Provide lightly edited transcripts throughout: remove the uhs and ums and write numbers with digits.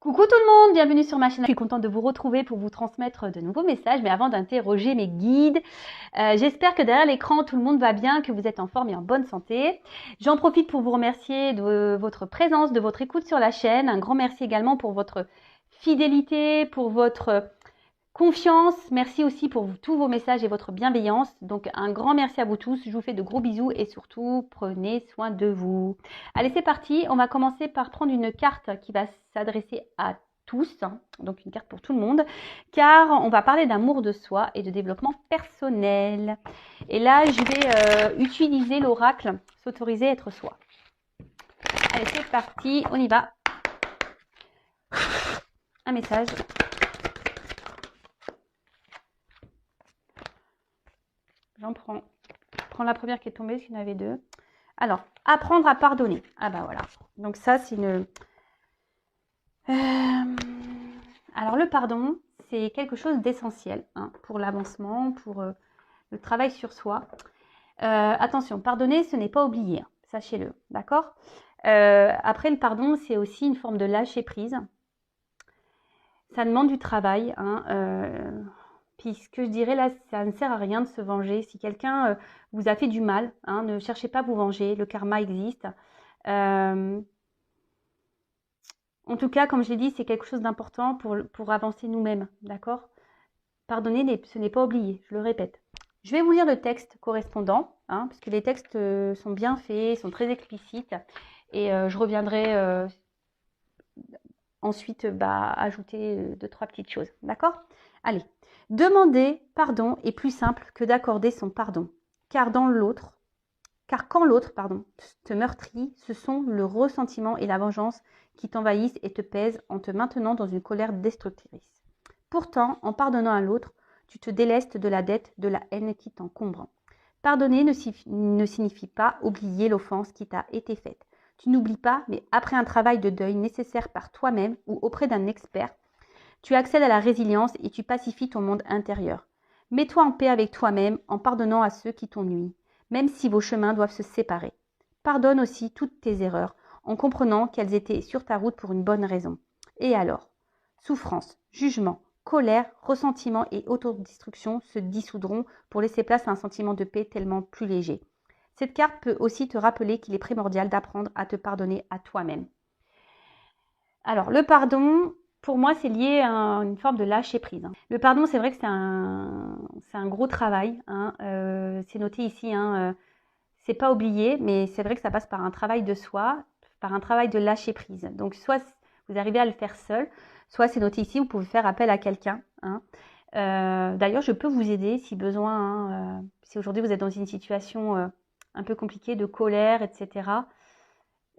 Coucou tout le monde, bienvenue sur ma chaîne. Je suis contente de vous retrouver pour vous transmettre de nouveaux messages, mais avant d'interroger mes guides, j'espère que derrière l'écran tout le monde va bien, que vous êtes en forme et en bonne santé. J'en profite pour vous remercier de votre présence, de votre écoute sur la chaîne. Un grand merci également pour votre fidélité, pour votre confiance. Merci aussi pour tous vos messages et votre bienveillance. Donc un grand merci à vous tous. Je vous fais de gros bisous et surtout prenez soin de vous. Allez, c'est parti. On va commencer par prendre une carte qui va s'adresser à tous, donc une carte pour tout le monde, car on va parler d'amour de soi et de développement personnel. Et là, je vais utiliser l'oracle s'autoriser à être soi. Allez, c'est parti. On y va. Un message. J'en prends. Je prends la première qui est tombée, parce qu'il y en avait deux. Alors, apprendre à pardonner. Ah bah voilà. Donc ça, c'est une... Alors le pardon, c'est quelque chose d'essentiel pour l'avancement, pour le travail sur soi. Attention, pardonner, ce n'est pas oublier. Sachez-le, d'accord ? Après, le pardon, c'est aussi une forme de lâcher prise. Ça demande du travail, puis ce que je dirais là, ça ne sert à rien de se venger. Si quelqu'un vous a fait du mal, ne cherchez pas à vous venger, le karma existe. En tout cas, comme je l'ai dit, c'est quelque chose d'important pour avancer nous-mêmes, d'accord ? Pardonner, ce n'est pas oublier, je le répète. Je vais vous lire le texte correspondant, parce que les textes sont bien faits, sont très explicites, et je reviendrai ensuite ajouter 2-3 petites choses, d'accord ? Allez. Demander pardon est plus simple que d'accorder son pardon, car quand l'autre, te meurtrit, ce sont le ressentiment et la vengeance qui t'envahissent et te pèsent en te maintenant dans une colère destructrice. Pourtant, en pardonnant à l'autre, tu te délestes de la dette, de la haine qui t'encombre. Pardonner ne signifie pas oublier l'offense qui t'a été faite. Tu n'oublies pas, mais après un travail de deuil nécessaire par toi-même ou auprès d'un expert, tu accèdes à la résilience et tu pacifies ton monde intérieur. Mets-toi en paix avec toi-même en pardonnant à ceux qui t'ont nui, même si vos chemins doivent se séparer. Pardonne aussi toutes tes erreurs en comprenant qu'elles étaient sur ta route pour une bonne raison. Et alors ? Souffrance, jugement, colère, ressentiment et autodestruction se dissoudront pour laisser place à un sentiment de paix tellement plus léger. Cette carte peut aussi te rappeler qu'il est primordial d'apprendre à te pardonner à toi-même. Alors, le pardon, pour moi, c'est lié à une forme de lâcher prise. Le pardon, c'est vrai que c'est un gros travail. C'est noté ici, c'est pas oublié, mais c'est vrai que ça passe par un travail de soi, par un travail de lâcher prise. Donc, soit vous arrivez à le faire seul, soit c'est noté ici, vous pouvez faire appel à quelqu'un. D'ailleurs, je peux vous aider si besoin. Si aujourd'hui vous êtes dans une situation un peu compliquée de colère, etc.,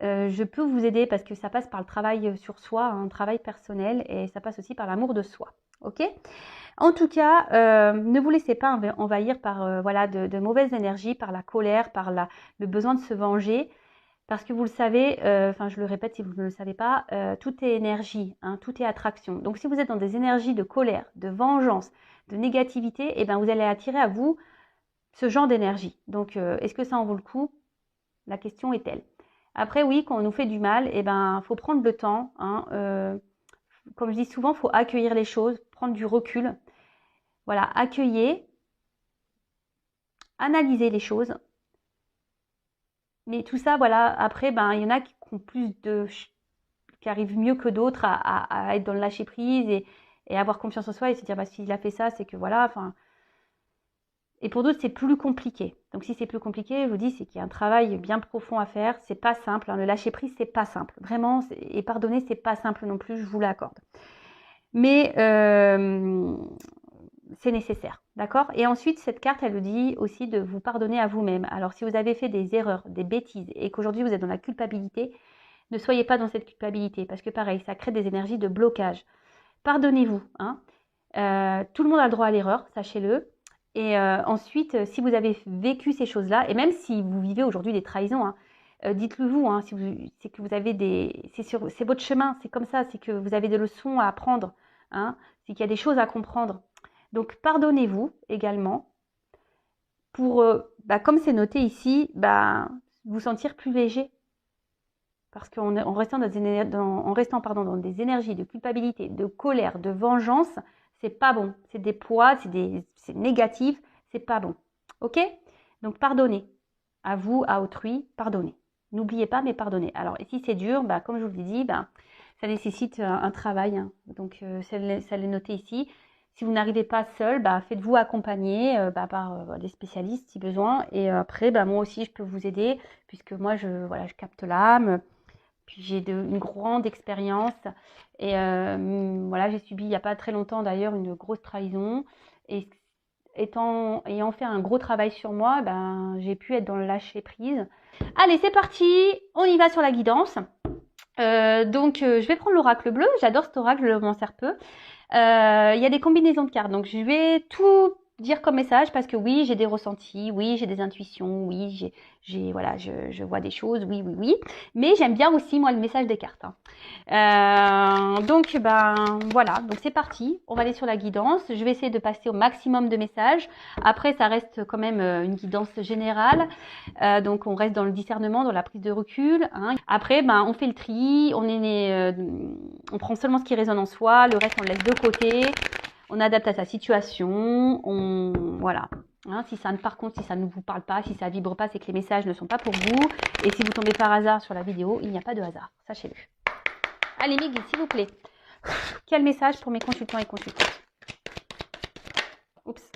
je peux vous aider parce que ça passe par le travail sur soi, un travail personnel, et ça passe aussi par l'amour de soi. Ok ? En tout cas, ne vous laissez pas envahir par de mauvaises énergies, par la colère, par le besoin de se venger. Parce que vous le savez, je le répète si vous ne le savez pas, tout est énergie, tout est attraction. Donc si vous êtes dans des énergies de colère, de vengeance, de négativité, vous allez attirer à vous ce genre d'énergie. Donc est-ce que ça en vaut le coup ? La question est telle. Après, oui, quand on nous fait du mal, faut prendre le temps. Comme je dis souvent, il faut accueillir les choses, prendre du recul. Voilà, accueillir, analyser les choses. Mais tout ça, après, il y en a qui ont qui arrivent mieux que d'autres à être dans le lâcher prise et avoir confiance en soi et se dire, s'il a fait ça, c'est que Et pour d'autres, c'est plus compliqué. Donc, si c'est plus compliqué, je vous dis, c'est qu'il y a un travail bien profond à faire. C'est pas simple. Le lâcher prise, c'est pas simple. Vraiment, et pardonner, c'est pas simple non plus. Je vous l'accorde. Mais c'est nécessaire, d'accord ? Et ensuite, cette carte, elle vous dit aussi de vous pardonner à vous-même. Alors, si vous avez fait des erreurs, des bêtises, et qu'aujourd'hui vous êtes dans la culpabilité, ne soyez pas dans cette culpabilité, parce que pareil, ça crée des énergies de blocage. Pardonnez-vous. Tout le monde a le droit à l'erreur, sachez-le. Et ensuite, si vous avez vécu ces choses-là, et même si vous vivez aujourd'hui des trahisons, dites-le vous, c'est que vous avez c'est votre chemin, c'est comme ça, c'est que vous avez des leçons à apprendre, c'est qu'il y a des choses à comprendre. Donc, pardonnez-vous également pour, comme c'est noté ici, vous sentir plus léger. Parce qu'en restant, en restant dans des énergies de culpabilité, de colère, de vengeance, c'est pas bon. C'est des poids, c'est négatif, c'est pas bon. Ok? Donc pardonnez. À vous, à autrui, pardonnez. N'oubliez pas, mais pardonnez. Alors, et si c'est dur, bah, comme je vous l'ai dit, bah, ça nécessite un travail. Hein. Donc, ça l'est noté ici. Si vous n'arrivez pas seul, bah, faites-vous accompagner par des spécialistes si besoin. Et après, bah, moi aussi, je peux vous aider puisque moi, je capte l'âme. Puis j'ai une grande expérience. Et voilà, j'ai subi il n'y a pas très longtemps d'ailleurs une grosse trahison. Et ayant fait un gros travail sur moi, ben, j'ai pu être dans le lâcher prise. Allez, c'est parti, on y va sur la guidance. Je vais prendre l'oracle bleu. J'adore cet oracle, je m'en sers peu. Il y a des combinaisons de cartes, donc je vais tout dire comme message parce que oui, j'ai des ressentis, oui, j'ai des intuitions, oui, voilà, je vois des choses, oui. Mais j'aime bien aussi moi le message des cartes. Hein. Voilà, donc c'est parti. On va aller sur la guidance. Je vais essayer de passer au maximum de messages. Après, ça reste quand même une guidance générale. Donc on reste dans le discernement, dans la prise de recul. Hein. Après, on fait le tri. On prend seulement ce qui résonne en soi. Le reste, on le laisse de côté. On adapte à sa situation. Voilà. Hein, par contre, si ça ne vous parle pas, si ça vibre pas, c'est que les messages ne sont pas pour vous. Et si vous tombez par hasard sur la vidéo, il n'y a pas de hasard. Sachez-le. Allez, Miguel, s'il vous plaît. Quel message pour mes consultants et consultantes? Oups.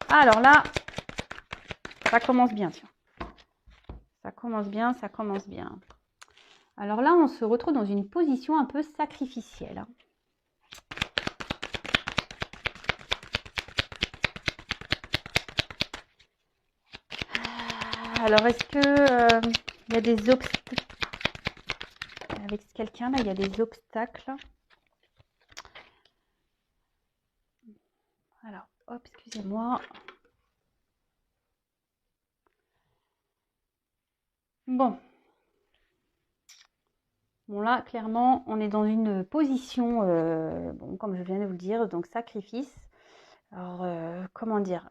Alors là, ça commence bien, tiens. Ça commence bien. Alors là, on se retrouve dans une position un peu sacrificielle. Alors, est-ce que il y a des obstacles avec quelqu'un là? Il y a des obstacles. Alors, hop, excusez-moi. Bon, là, clairement, on est dans une position, comme je viens de vous le dire, donc sacrifice. Alors, comment dire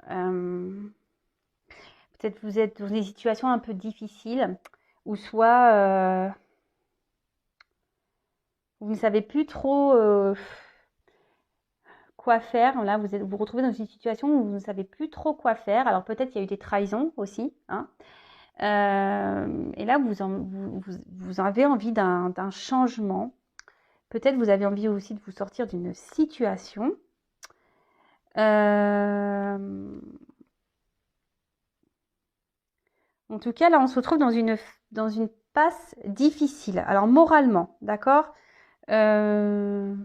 peut-être vous êtes dans des situations un peu difficiles, ou soit vous ne savez plus trop quoi faire. Là, vous vous retrouvez dans une situation où vous ne savez plus trop quoi faire. Alors, peut-être il y a eu des trahisons aussi. Hein. Et là, vous avez envie d'un changement. Peut-être vous avez envie aussi de vous sortir d'une situation. En tout cas, là, on se retrouve dans une passe difficile. Alors, moralement, d'accord Alors,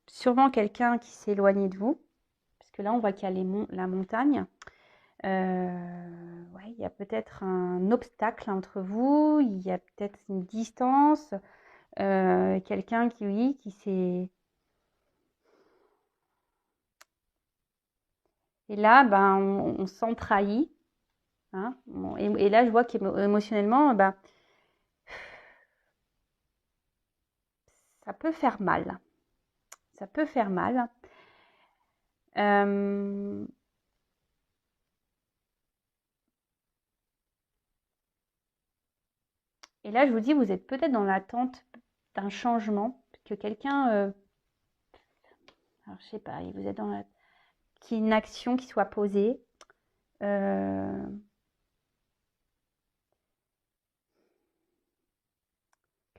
sûrement quelqu'un qui s'est éloigné de vous. Parce que là, on voit qu'il y a la montagne. Ouais, il y a peut-être un obstacle entre vous. Il y a peut-être une distance. Quelqu'un qui s'est... Et là, on se sent trahi. Hein. Et là, je vois qu'émotionnellement, ça peut faire mal. Ça peut faire mal. Et là, je vous dis, vous êtes peut-être dans l'attente d'un changement, que quelqu'un, alors je sais pas, vous êtes dans qu'il y ait une action qui soit posée. Que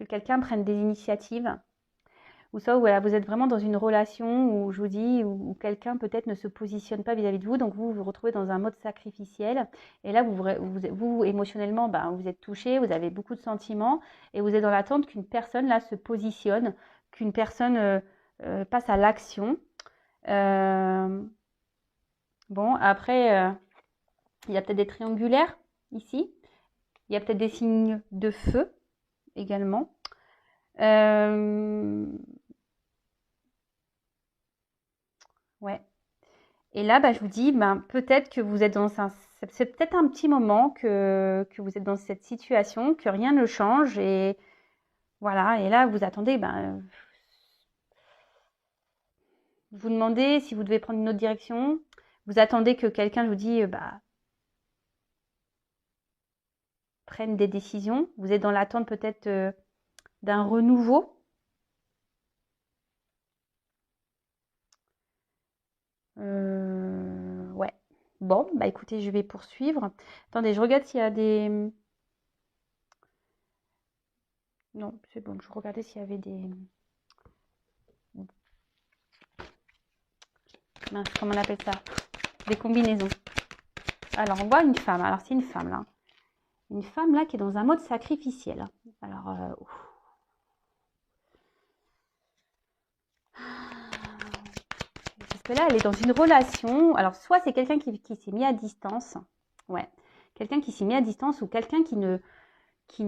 quelqu'un prenne des initiatives. Ou ça, voilà, vous êtes vraiment dans une relation où je vous dis, où quelqu'un peut-être ne se positionne pas vis-à-vis de vous, donc vous vous retrouvez dans un mode sacrificiel. Et là, vous émotionnellement, vous êtes touché, vous avez beaucoup de sentiments, et vous êtes dans l'attente qu'une personne là se positionne, qu'une personne passe à l'action. Bon, après, il y a peut-être des triangulaires ici. Il y a peut-être des signes de feu également. Ouais. Et là, je vous dis, peut-être que vous êtes c'est peut-être un petit moment que vous êtes dans cette situation, que rien ne change. Et voilà, et là, vous attendez, vous demandez si vous devez prendre une autre direction. Vous attendez que quelqu'un vous dise, prenne des décisions. Vous êtes dans l'attente peut-être d'un renouveau. Ouais. Bon, bah écoutez, je vais poursuivre. Attendez, je regarde s'il y a des... Non, c'est bon, je regardais s'il y avait des... Mince, comment on appelle ça? Des combinaisons. Alors, on voit une femme. Alors, c'est une femme, là. Une femme, là, qui est dans un mode sacrificiel. Alors, parce que là, elle est dans une relation. Alors, soit c'est quelqu'un qui s'est mis à distance. Ouais. Quelqu'un qui s'est mis à distance ou quelqu'un qui ne... qui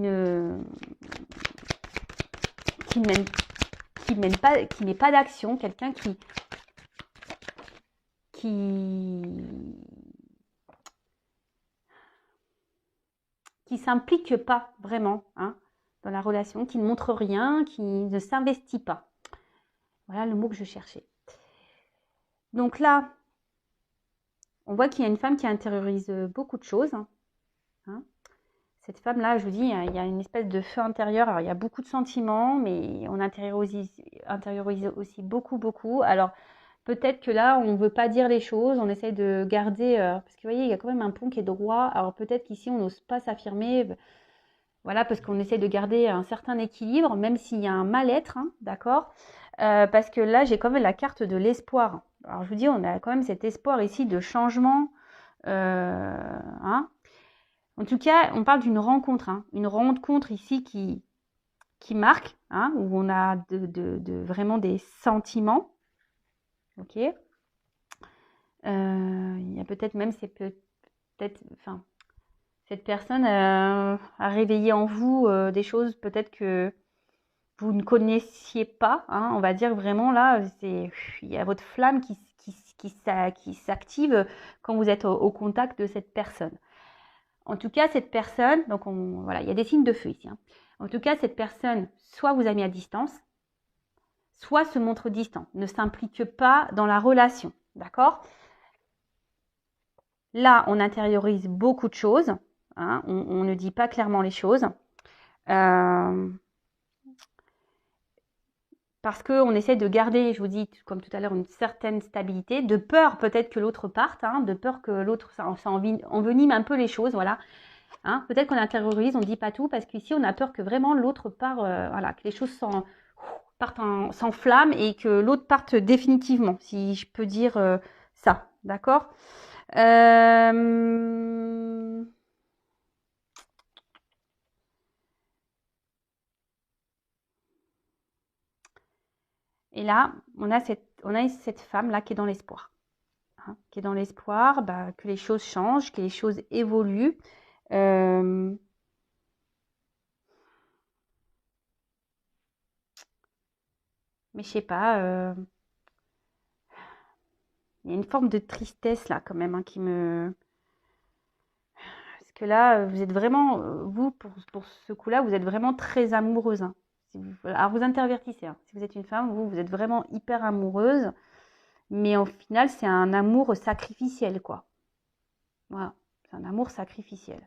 mène pas d'action. Quelqu'un qui s'implique pas vraiment hein, dans la relation, qui ne montre rien, qui ne s'investit pas. Voilà le mot que je cherchais. Donc là, on voit qu'il y a une femme qui intériorise beaucoup de choses. Hein. Cette femme-là, je vous dis, il y a une espèce de feu intérieur. Alors, il y a beaucoup de sentiments, mais on intériorise aussi beaucoup. Alors, peut-être que là, on ne veut pas dire les choses, on essaye de garder... parce que vous voyez, il y a quand même un pont qui est droit. Alors, peut-être qu'ici, on n'ose pas s'affirmer. Voilà, parce qu'on essaie de garder un certain équilibre, même s'il y a un mal-être, hein, d'accord parce que là, j'ai quand même la carte de l'espoir. Alors, je vous dis, on a quand même cet espoir ici de changement. Hein. En tout cas, on parle d'une rencontre. Hein, une rencontre ici qui marque, hein, où on a vraiment des sentiments. Ok. Il y a peut-être même, c'est peut-être... Enfin, cette personne a réveillé en vous des choses peut-être que vous ne connaissiez pas, hein, on va dire vraiment là, il y a votre flamme qui s'active quand vous êtes au contact de cette personne. En tout cas, cette personne, donc voilà, il y a des signes de feu ici. Hein. En tout cas, cette personne, soit vous a mis à distance, soit se montre distant, ne s'implique pas dans la relation, d'accord ? Là, on intériorise beaucoup de choses, hein, on ne dit pas clairement les choses. Parce qu'on essaie de garder, je vous dis, comme tout à l'heure, une certaine stabilité, de peur peut-être que l'autre parte, hein, de peur que l'autre, ça envenime un peu les choses, voilà. Hein, peut-être qu'on intériorise, on ne dit pas tout, parce qu'ici, on a peur que vraiment l'autre part, voilà, que les choses s'enflamment et que l'autre parte définitivement, si je peux dire ça, d'accord Et là, on a cette femme-là qui est dans l'espoir. Hein, qui est dans l'espoir que les choses changent, que les choses évoluent. Mais je sais pas, il y a une forme de tristesse là quand même hein, qui me... Parce que là, vous êtes vraiment, vous, pour ce coup-là, vous êtes vraiment très amoureuse. Hein. Alors vous intervertissez. Hein. Si vous êtes une femme, vous êtes vraiment hyper amoureuse. Mais au final, c'est un amour sacrificiel, quoi. Voilà, c'est un amour sacrificiel.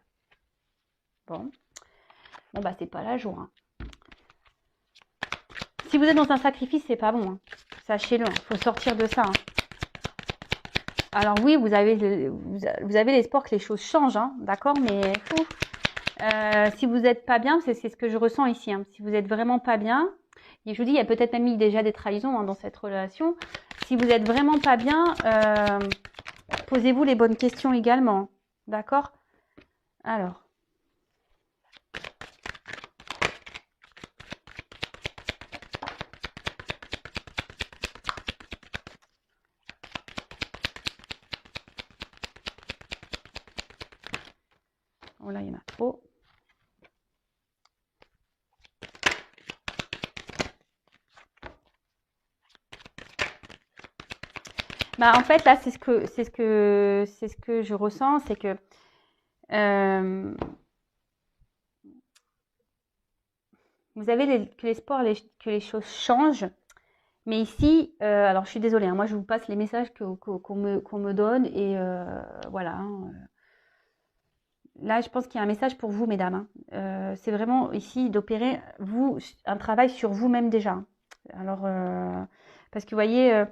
Bon, bah c'est pas la joie. Hein. Si vous êtes dans un sacrifice, c'est pas bon. Hein. Sachez-le, il faut sortir de ça. Hein. Alors oui, vous avez l'espoir que les choses changent, hein, d'accord, mais si vous n'êtes pas bien, c'est ce que je ressens ici. Hein. Si vous n'êtes vraiment pas bien, et je vous dis, il y a peut-être même eu déjà des trahisons hein, dans cette relation. Si vous n'êtes vraiment pas bien, posez-vous les bonnes questions également, d'accord? Alors. Oh là, il y en a trop. Bah, en fait, là, c'est ce que je ressens, c'est que vous avez que l'espoir que les choses changent. Mais ici, alors je suis désolée, hein, moi je vous passe les messages qu'on me donne et voilà. Hein, là, je pense qu'il y a un message pour vous, mesdames. Hein. C'est vraiment ici d'opérer, vous, un travail sur vous-même déjà. Hein. Alors, parce que vous voyez,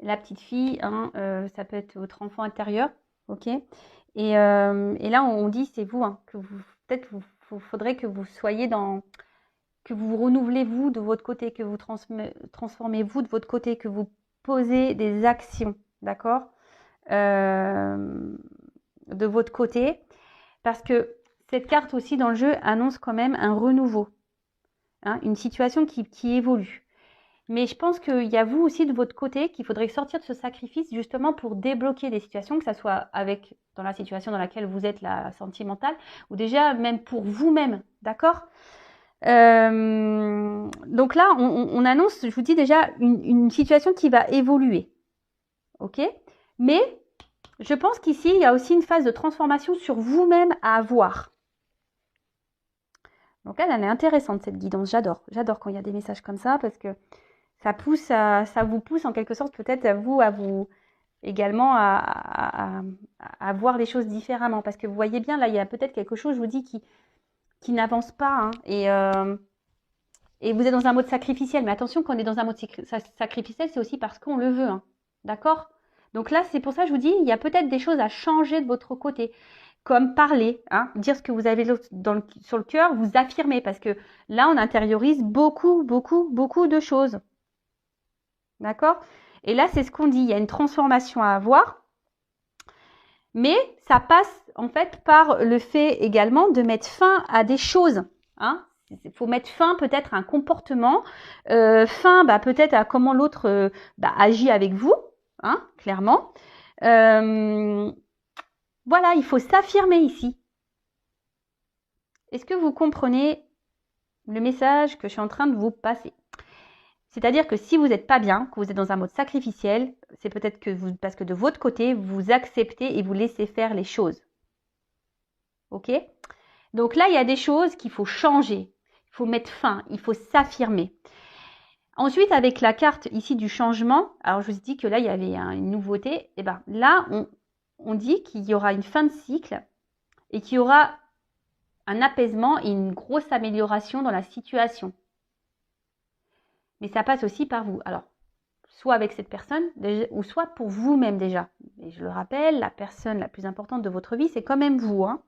la petite fille, hein, ça peut être votre enfant intérieur, ok. Et là, on dit, c'est vous, hein, que vous, peut-être, vous faudrait que vous soyez dans, que vous renouvelez vous de votre côté, que vous transformez vous de votre côté, que vous posez des actions, d'accord, de votre côté, parce que cette carte aussi dans le jeu annonce quand même un renouveau, hein, une situation qui évolue. Mais je pense qu'il y a vous aussi de votre côté qu'il faudrait sortir de ce sacrifice justement pour débloquer des situations, que ce soit avec dans la situation dans laquelle vous êtes, la sentimentale, ou déjà même pour vous-même, d'accord. Donc là, on annonce, je vous dis déjà, une situation qui va évoluer, ok. Mais je pense qu'ici, il y a aussi une phase de transformation sur vous-même à avoir. Donc elle est intéressante cette guidance, j'adore quand il y a des messages comme ça parce que ça vous pousse en quelque sorte peut-être à vous également à voir les choses différemment. Parce que vous voyez bien, là, il y a peut-être quelque chose, je vous dis, qui n'avance pas. Hein, et vous êtes dans un mode sacrificiel. Mais attention, quand on est dans un mode sacrificiel, c'est aussi parce qu'on le veut. Hein, d'accord. Donc là, c'est pour ça que je vous dis, il y a peut-être des choses à changer de votre côté. Comme parler, hein, dire ce que vous avez sur le cœur, vous affirmer. Parce que là, on intériorise beaucoup de choses. D'accord? Et là, c'est ce qu'on dit. Il y a une transformation à avoir. Mais ça passe en fait par le fait également de mettre fin à des choses. Hein? Il faut mettre fin peut-être à un comportement, fin peut-être à comment l'autre agit avec vous, hein, clairement. Voilà, il faut s'affirmer ici. Est-ce que vous comprenez le message que je suis en train de vous passer? C'est-à-dire que si vous n'êtes pas bien, que vous êtes dans un mode sacrificiel, c'est peut-être que parce que de votre côté, vous acceptez et vous laissez faire les choses. Ok? Donc là, il y a des choses qu'il faut changer. Il faut mettre fin, il faut s'affirmer. Ensuite, avec la carte ici du changement, alors je vous ai dit que là, il y avait une nouveauté. Et bien là, on dit qu'il y aura une fin de cycle et qu'il y aura un apaisement et une grosse amélioration dans la situation. Mais ça passe aussi par vous. Alors, soit avec cette personne, ou soit pour vous-même déjà. Et je le rappelle, la personne la plus importante de votre vie, c'est quand même vous. Hein.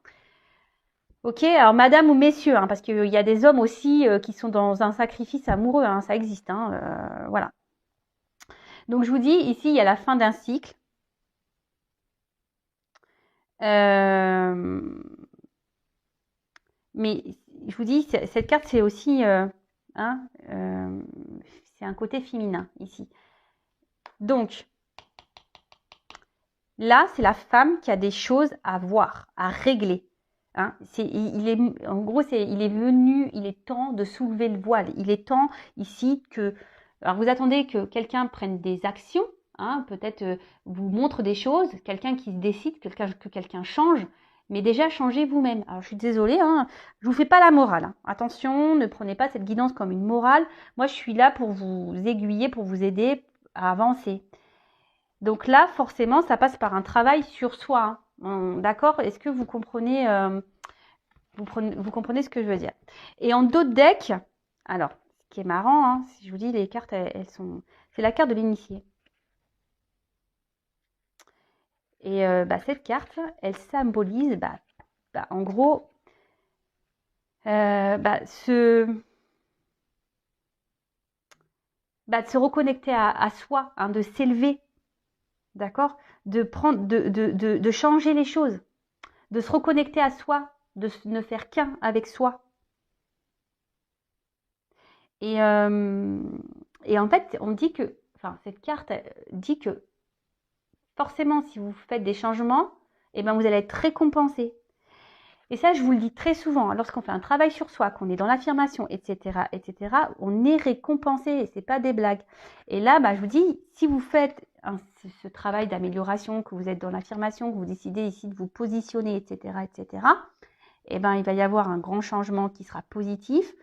Ok, alors madame ou messieurs, hein, parce qu'il y a des hommes aussi qui sont dans un sacrifice amoureux, hein, ça existe. Hein, voilà. Donc je vous dis, ici, il y a la fin d'un cycle. Mais je vous dis, cette carte, c'est aussi... c'est un côté féminin ici. Donc, là, c'est la femme qui a des choses à voir, à régler. Hein, en gros, il est venu, il est temps de soulever le voile. Il est temps ici que... Alors, vous attendez que quelqu'un prenne des actions, hein, peut-être vous montre des choses, quelqu'un qui se décide, que quelqu'un change, mais déjà changez vous-même. Alors, je suis désolée, hein, je vous fais pas la morale. Hein. Attention, ne prenez pas cette guidance comme une morale. Moi, je suis là pour vous aiguiller, pour vous aider à avancer. Donc là, forcément, ça passe par un travail sur soi. Hein. D'accord? Est-ce que vous comprenez, vous comprenez ce que je veux dire? Et en d'autres decks, alors, ce qui est marrant, hein, si je vous dis, les cartes, elles sont... C'est la carte de l'initié. Et cette carte, elle symbolise, en gros, de se reconnecter à soi, hein, de s'élever. D'accord? De changer les choses, de se reconnecter à soi, de ne faire qu'un avec soi. Et en fait, on dit que, cette carte dit que forcément, si vous faites des changements, vous allez être récompensé. Et ça, je vous le dis très souvent, lorsqu'on fait un travail sur soi, qu'on est dans l'affirmation, etc., on est récompensé et c'est pas des blagues. Et là, je vous dis, si vous faites ce travail d'amélioration, que vous êtes dans l'affirmation, que vous décidez ici de vous positionner, etc., il va y avoir un grand changement qui sera positif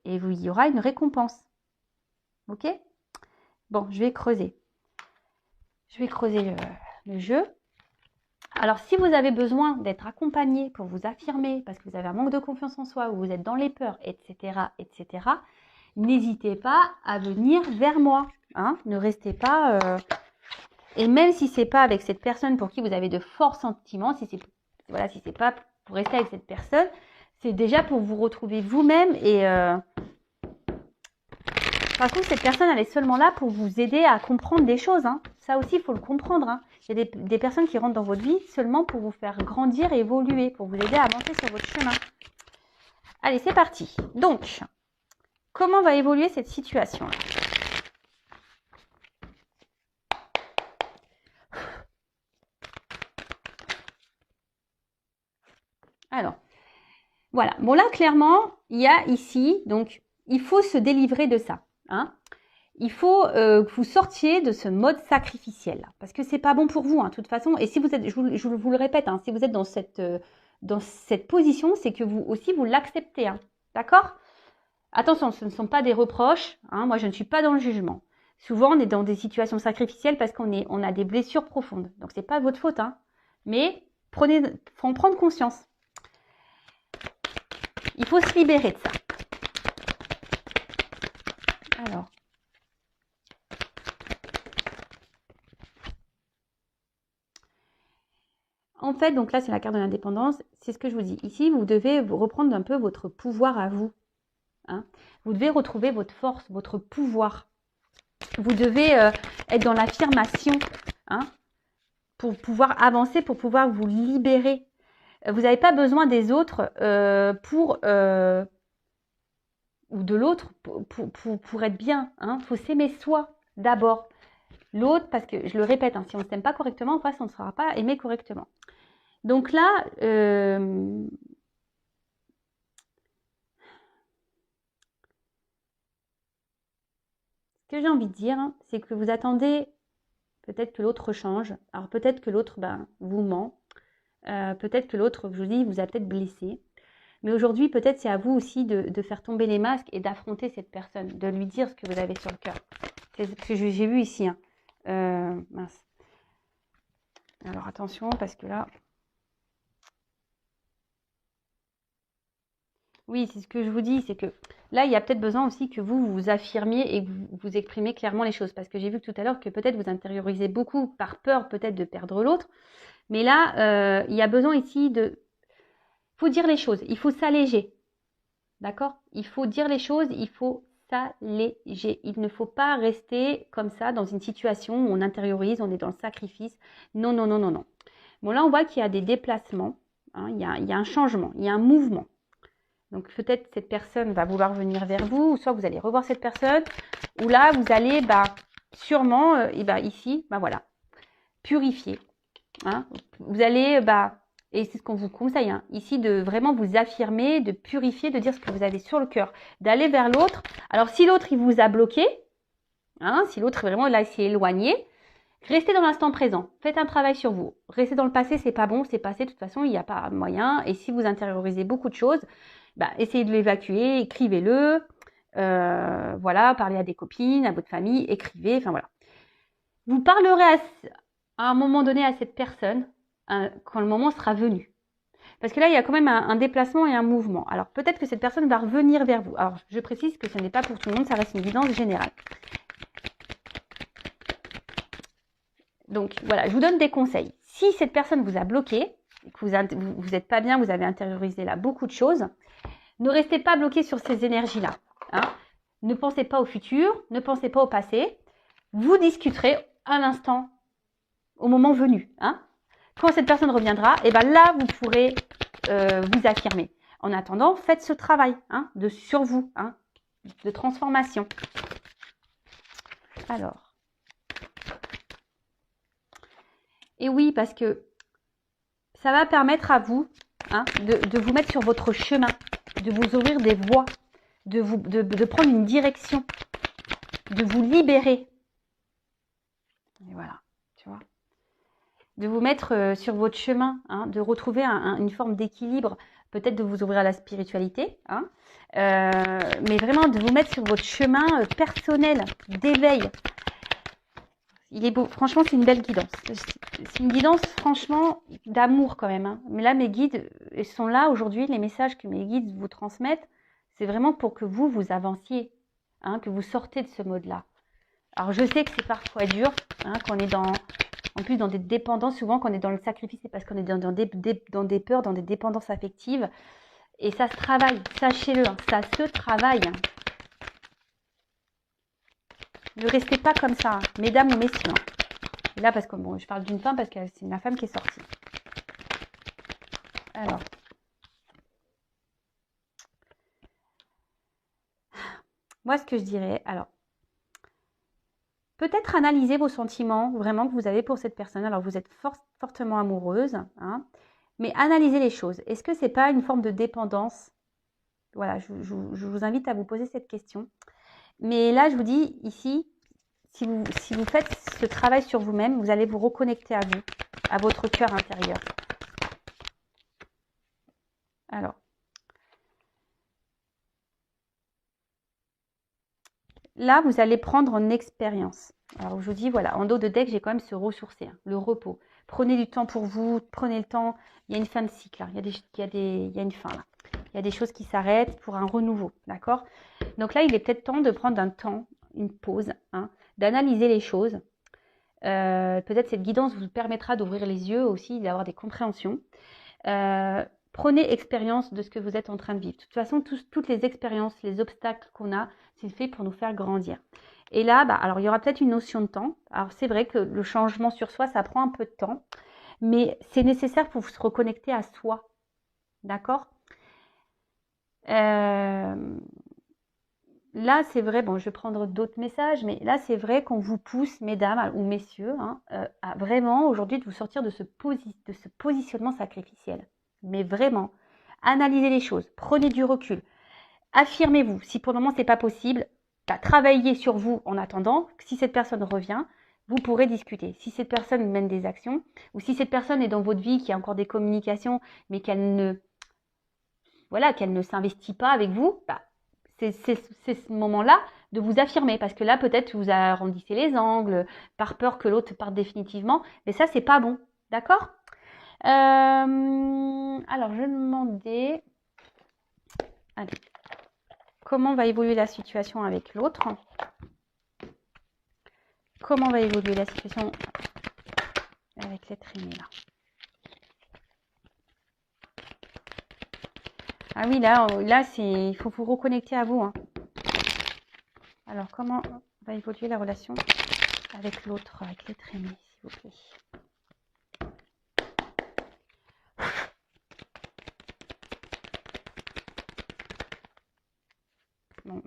et il y aura une récompense. Ok? Bon, je vais creuser. Je vais creuser le jeu. Alors, si vous avez besoin d'être accompagné pour vous affirmer, parce que vous avez un manque de confiance en soi, ou vous êtes dans les peurs, etc., n'hésitez pas à venir vers moi. Hein, ne restez pas... Et même si c'est pas avec cette personne pour qui vous avez de forts sentiments, si c'est pas pour rester avec cette personne, c'est déjà pour vous retrouver vous-même. Et par contre, cette personne, elle est seulement là pour vous aider à comprendre des choses. Hein. Ça aussi, il faut le comprendre. Hein. Il y a des personnes qui rentrent dans votre vie seulement pour vous faire grandir et évoluer, pour vous aider à avancer sur votre chemin. Allez, c'est parti. Donc, comment va évoluer cette situation-là ? Alors, voilà. Bon, là, clairement, il y a ici, donc, il faut se délivrer de ça. Hein. Il faut que vous sortiez de ce mode sacrificiel. Parce que c'est pas bon pour vous, hein, de toute façon. Et si vous êtes, je vous le répète, hein, si vous êtes dans cette position, c'est que vous aussi, vous l'acceptez. Hein, d'accord ? Attention, ce ne sont pas des reproches. Hein, moi, je ne suis pas dans le jugement. Souvent, on est dans des situations sacrificielles parce qu'on a des blessures profondes. Donc, c'est pas votre faute. Hein, mais faut en prendre conscience. Il faut se libérer de ça. Alors. En fait, donc là, c'est la carte de l'indépendance. C'est ce que je vous dis. Ici, vous devez reprendre un peu votre pouvoir à vous. Hein. Vous devez retrouver votre force, votre pouvoir. Vous devez être dans l'affirmation, hein, pour pouvoir avancer, pour pouvoir vous libérer. Vous n'avez pas besoin des autres ou de l'autre pour être bien. Hein. Faut s'aimer soi d'abord. L'autre, parce que je le répète, hein, si on ne s'aime pas correctement, en face, on ne sera pas aimé correctement. Donc là, ce que j'ai envie de dire, hein, c'est que vous attendez peut-être que l'autre change. Alors peut-être que l'autre vous ment. Peut-être que l'autre, je vous dis, vous a peut-être blessé. Mais aujourd'hui, peut-être c'est à vous aussi de faire tomber les masques et d'affronter cette personne, de lui dire ce que vous avez sur le cœur. C'est ce que j'ai vu ici. Hein. Mince. Alors attention, parce que là... Oui, c'est ce que je vous dis, c'est que là, il y a peut-être besoin aussi que vous vous affirmiez et que vous exprimez clairement les choses. Parce que j'ai vu tout à l'heure que peut-être vous intériorisez beaucoup par peur peut-être de perdre l'autre. Mais là, il y a besoin ici de... Il faut dire les choses, il faut s'alléger. D'accord ? Il faut dire les choses, il faut s'alléger. Il ne faut pas rester comme ça dans une situation où on intériorise, on est dans le sacrifice. Non, non, non, non, non. Bon, là, on voit qu'il y a des déplacements. Hein, il y a un changement, il y a un mouvement. Donc peut-être cette personne va vouloir venir vers vous, ou soit vous allez revoir cette personne, ou là vous allez sûrement, ici, voilà, purifier. Hein. Vous allez, et c'est ce qu'on vous conseille, hein, ici de vraiment vous affirmer, de purifier, de dire ce que vous avez sur le cœur, d'aller vers l'autre. Alors si l'autre il vous a bloqué, hein, si l'autre vraiment là s'est éloigné, restez dans l'instant présent, faites un travail sur vous. Restez dans le passé, c'est pas bon, c'est passé, de toute façon il n'y a pas moyen. Et si vous intériorisez beaucoup de choses, essayez de l'évacuer, écrivez-le, voilà, parlez à des copines, à votre famille, écrivez, enfin voilà. Vous parlerez à un moment donné à cette personne quand le moment sera venu. Parce que là, il y a quand même un déplacement et un mouvement. Alors peut-être que cette personne va revenir vers vous. Alors je précise que ce n'est pas pour tout le monde, ça reste une évidence générale. Donc voilà, je vous donne des conseils. Si cette personne vous a bloqué, que vous n'êtes pas bien, vous avez intériorisé là beaucoup de choses, ne restez pas bloqué sur ces énergies-là. Hein. Ne pensez pas au futur, ne pensez pas au passé. Vous discuterez à l'instant, au moment venu. Hein. Quand cette personne reviendra, là, vous pourrez vous affirmer. En attendant, faites ce travail sur vous, de transformation. Alors. Et oui, parce que ça va permettre à vous de vous mettre sur votre chemin, de vous ouvrir des voies, de prendre une direction, de vous libérer. Et voilà, tu vois. De vous mettre sur votre chemin, de retrouver une forme d'équilibre, peut-être de vous ouvrir à la spiritualité, mais vraiment de vous mettre sur votre chemin personnel d'éveil. Il est beau. Franchement, c'est une belle guidance. C'est une guidance, franchement, d'amour quand même. Hein. Mais là, mes guides sont là aujourd'hui. Les messages que mes guides vous transmettent, c'est vraiment pour que vous avanciez, hein, que vous sortez de ce mode-là. Alors, je sais que c'est parfois dur, hein, qu'on est en plus dans des dépendances. Souvent, quand on est dans le sacrifice, c'est parce qu'on est dans des peurs, dans des dépendances affectives. Et ça se travaille, sachez-le, hein, ça se travaille. Hein. Ne restez pas comme ça, hein, mesdames ou messieurs. Hein. Et là, parce que bon, je parle d'une femme parce que c'est ma femme qui est sortie. Alors. Moi, ce que je dirais, alors, peut-être analyser vos sentiments vraiment que vous avez pour cette personne. Alors, vous êtes fortement amoureuse, hein, mais analysez les choses. Est-ce que ce n'est pas une forme de dépendance? Voilà, je vous invite à vous poser cette question. Mais là, je vous dis ici, si vous faites ce travail sur vous-même, vous allez vous reconnecter à vous, à votre cœur intérieur. Alors, là, vous allez prendre en expérience. Alors, je vous dis, voilà, en dos de deck, j'ai quand même se ressourcer, hein, le repos. Prenez du temps pour vous, prenez le temps. Il y a une fin de cycle, là. Il y a une fin, là. Il y a des choses qui s'arrêtent pour un renouveau, d'accord? Donc là, il est peut-être temps de prendre un temps, une pause, hein, d'analyser les choses. Peut-être cette guidance vous permettra d'ouvrir les yeux aussi, d'avoir des compréhensions. Prenez expérience de ce que vous êtes en train de vivre. De toute façon, toutes les expériences, les obstacles qu'on a, c'est fait pour nous faire grandir. Et là, alors il y aura peut-être une notion de temps. Alors c'est vrai que le changement sur soi, ça prend un peu de temps, mais c'est nécessaire pour se reconnecter à soi. D'accord ? Là, c'est vrai, bon, je vais prendre d'autres messages, mais là, c'est vrai qu'on vous pousse, mesdames ou messieurs, hein, à vraiment aujourd'hui de vous sortir de ce positionnement sacrificiel. Mais vraiment, analysez les choses, prenez du recul, affirmez-vous. Si pour le moment, ce n'est pas possible, travaillez sur vous en attendant. Si cette personne revient, vous pourrez discuter. Si cette personne mène des actions, ou si cette personne est dans votre vie, qui a encore des communications, mais qu'elle ne s'investit pas avec vous, c'est ce moment-là de vous affirmer. Parce que là, peut-être, vous arrondissez les angles, par peur que l'autre parte définitivement. Mais ça, c'est pas bon. D'accord ? Alors, je me demandais... Allez. Comment va évoluer la situation avec l'autre? Comment va évoluer la situation avec l'être aimé là? Ah oui, là il faut vous reconnecter à vous. Hein. Alors, comment va évoluer la relation avec l'autre, avec l'être aimé, s'il vous plaît? Bon,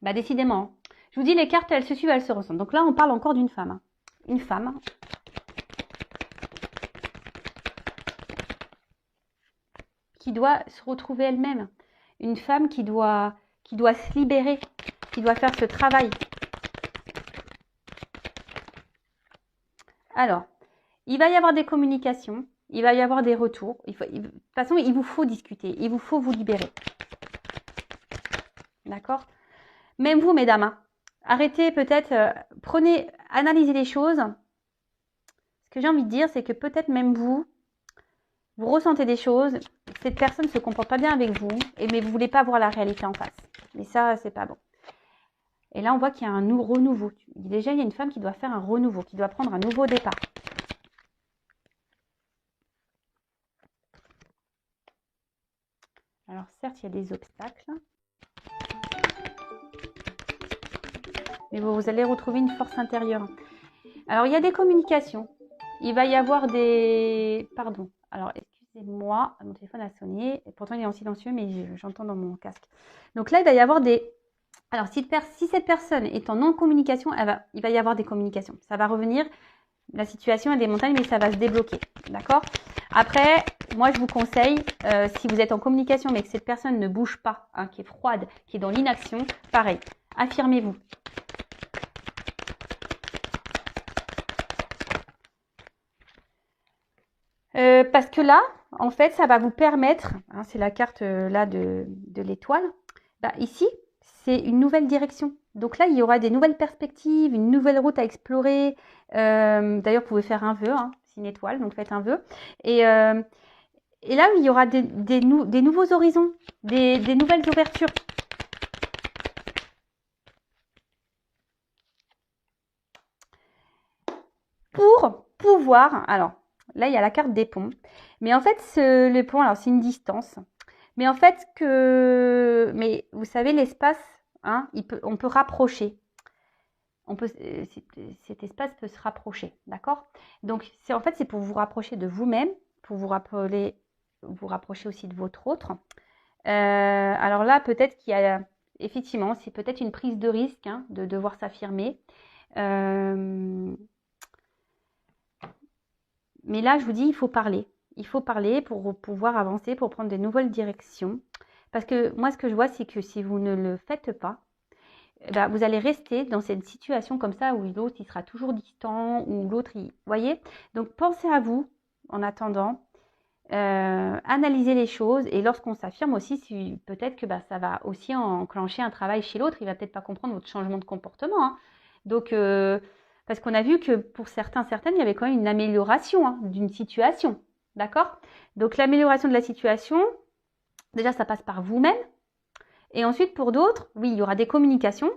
là, décidément. Je vous dis, les cartes, elles se suivent, elles se ressemblent. Donc là, on parle encore d'une femme. Hein. Une femme. Qui doit se retrouver elle-même. Une femme qui doit se libérer, qui doit faire ce travail. Alors, il va y avoir des communications, il va y avoir des retours. De toute façon, il vous faut discuter, il vous faut vous libérer. D'accord? Même vous, mesdames, hein, arrêtez peut-être, analysez les choses. Ce que j'ai envie de dire, c'est que peut-être même vous ressentez des choses, cette personne ne se comporte pas bien avec vous, mais vous ne voulez pas voir la réalité en face. Et ça, c'est pas bon. Et là, on voit qu'il y a un renouveau. Déjà, il y a une femme qui doit faire un renouveau, qui doit prendre un nouveau départ. Alors, certes, il y a des obstacles. Mais vous allez retrouver une force intérieure. Alors, il y a des communications. Il va y avoir des... Pardon. Alors, excusez-moi, mon téléphone a sonné. Pourtant, il est en silencieux, mais j'entends dans mon casque. Donc là, il va y avoir des... Alors, si cette personne est en non-communication, il va y avoir des communications. Ça va revenir. La situation est des montagnes, mais ça va se débloquer. D'accord ? Après, moi, je vous conseille, si vous êtes en communication, mais que cette personne ne bouge pas, hein, qui est froide, qui est dans l'inaction, pareil, affirmez-vous. Parce que là, en fait, ça va vous permettre, hein, c'est la carte là de l'étoile, ici, c'est une nouvelle direction. Donc là, il y aura des nouvelles perspectives, une nouvelle route à explorer. D'ailleurs, vous pouvez faire un vœu, hein, c'est une étoile, donc faites un vœu. Et là, il y aura des nouveaux horizons, des nouvelles ouvertures. Pour pouvoir, alors là, il y a la carte des ponts. Mais en fait, le pont, alors c'est une distance. Mais en fait, mais vous savez, l'espace, hein, on peut rapprocher. Cet espace peut se rapprocher, d'accord? Donc, en fait, c'est pour vous rapprocher de vous-même, pour vous rapprocher aussi de votre autre. Alors là, peut-être qu'il y a, effectivement, c'est peut-être une prise de risque, hein, de devoir s'affirmer. Mais là, je vous dis, il faut parler. Il faut parler pour pouvoir avancer, pour prendre de nouvelles directions. Parce que moi, ce que je vois, c'est que si vous ne le faites pas, bah, vous allez rester dans cette situation comme ça où l'autre, il sera toujours distant, ou l'autre, vous voyez? Donc, pensez à vous en attendant. Analyser les choses. Et lorsqu'on s'affirme aussi, peut-être que bah, ça va aussi enclencher un travail chez l'autre. Il va peut-être pas comprendre votre changement de comportement. Hein. Donc, parce qu'on a vu que pour certaines, il y avait quand même une amélioration hein, d'une situation. D'accord? Donc, l'amélioration de la situation, déjà, ça passe par vous-même. Et ensuite, pour d'autres, oui, il y aura des communications.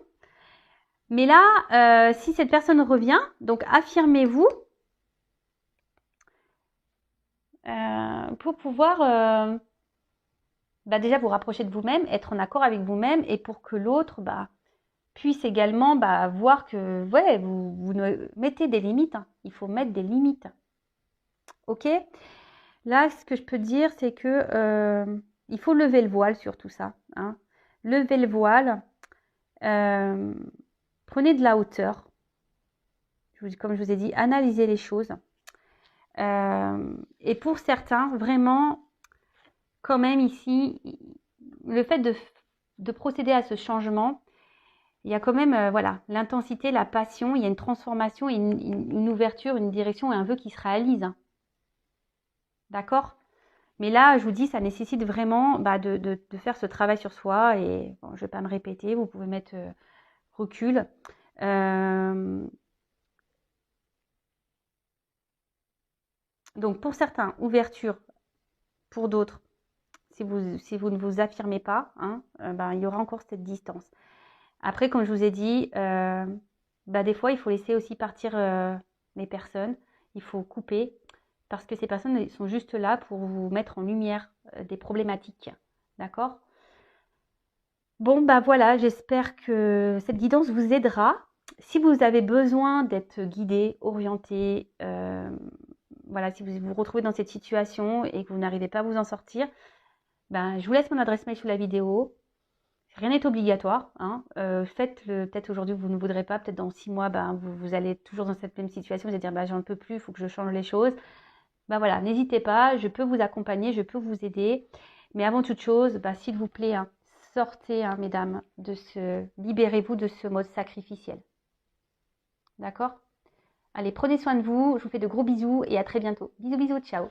Mais là, si cette personne revient, donc affirmez-vous pour pouvoir bah, déjà vous rapprocher de vous-même, être en accord avec vous-même et pour que l'autre bah, puisse également bah, voir que ouais, vous mettez des limites. Hein. Il faut mettre des limites. Ok? Là, ce que je peux dire, c'est que il faut lever le voile sur tout ça. Hein. Levez le voile. Prenez de la hauteur. Comme je vous ai dit, analysez les choses. Et pour certains, vraiment, quand même ici, le fait de procéder à ce changement, il y a quand même voilà, l'intensité, la passion, il y a une transformation, une ouverture, une direction et un vœu qui se réalise. Hein. D'accord? Mais là, je vous dis, ça nécessite vraiment bah, de faire ce travail sur soi. Et bon, je ne vais pas me répéter, vous pouvez mettre recul. Donc pour certains, ouverture, pour d'autres, si vous ne vous affirmez pas, hein, ben, il y aura encore cette distance. Après, comme je vous ai dit, bah, des fois, il faut laisser aussi partir les personnes. Il faut couper parce que ces personnes sont juste là pour vous mettre en lumière des problématiques. D'accord? Bon, bah voilà, j'espère que cette guidance vous aidera. Si vous avez besoin d'être guidé, orienté, voilà, si vous vous retrouvez dans cette situation et que vous n'arrivez pas à vous en sortir, ben, je vous laisse mon adresse mail sous la vidéo. Rien n'est obligatoire. Hein. Faites-le peut-être aujourd'hui, vous ne voudrez pas. Peut-être dans 6 mois, ben, vous allez être toujours dans cette même situation. Vous allez dire, ben, j'en peux plus, il faut que je change les choses. Ben voilà, n'hésitez pas, je peux vous accompagner, je peux vous aider. Mais avant toute chose, ben, s'il vous plaît, hein, sortez, hein, mesdames, libérez-vous de ce mode sacrificiel. D'accord? Allez, prenez soin de vous. Je vous fais de gros bisous et à très bientôt. Bisous, bisous, ciao.